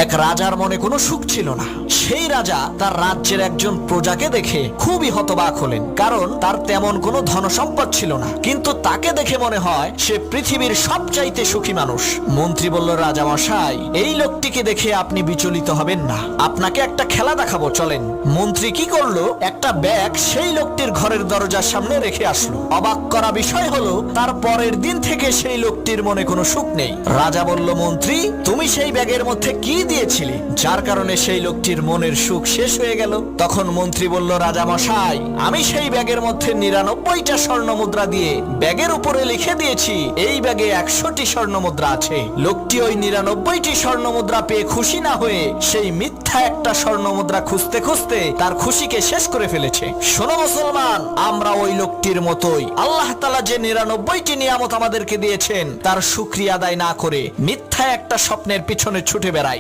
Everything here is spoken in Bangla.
এক রাজার মনে কোনো সুখ ছিল না। সেই রাজা তার রাজ্যের একজন প্রজাকে দেখে খুবই হতবাক হলেন, কারণ তার তেমন কোনো ধনসম্পদ ছিল না, কিন্তু তাকে দেখে মনে হয় সে পৃথিবীর সবচাইতে সুখী মানুষ। মন্ত্রী বলল, রাজা মশাই, এই লোকটিকে দেখে আপনি বিচলিত হবেন না, আপনাকে একটা খেলা দেখাবো, চলেন। মন্ত্রী কি করলো, একটা ব্যাগ সেই লোকটির ঘরের দরজার সামনে রেখে আসলো। অবাক করা বিষয় হলো, তার পরের দিন থেকে সেই লোকটির মনে কোনো সুখ নেই। রাজা বলল, মন্ত্রী, তুমি সেই ব্যাগের মধ্যে কি দিয়েছিলে যার কারণে সেই লোকটির মনের সুখ শেষ হয়ে গেল? তখন মন্ত্রী বলল, রাজা মশাই, আমি সেই ব্যাগের মধ্যে 99টা স্বর্ণ মুদ্রা দিয়ে ব্যাগের উপরে লিখে দিয়েছি এই ব্যাগে 100টি স্বর্ণ মুদ্রা আছে। লোকটি ওই 99টি স্বর্ণ মুদ্রা পেয়ে খুশি না হয়ে সেই মিথ্যা একটা স্বর্ণ মুদ্রা খুঁজতে খুঁজতে তার খুশিকে শেষ করে ফেলেছে। শোনো মুসলমান, আমরা ওই লোকটির মতোই আল্লাহ তাআলা যে 99টি নিয়ামত আমাদেরকে দিয়েছেন তার শুকরিয়া আদায় না করে মিথ্যা একটা স্বপ্নের পিছনে ছুটে বেড়াই।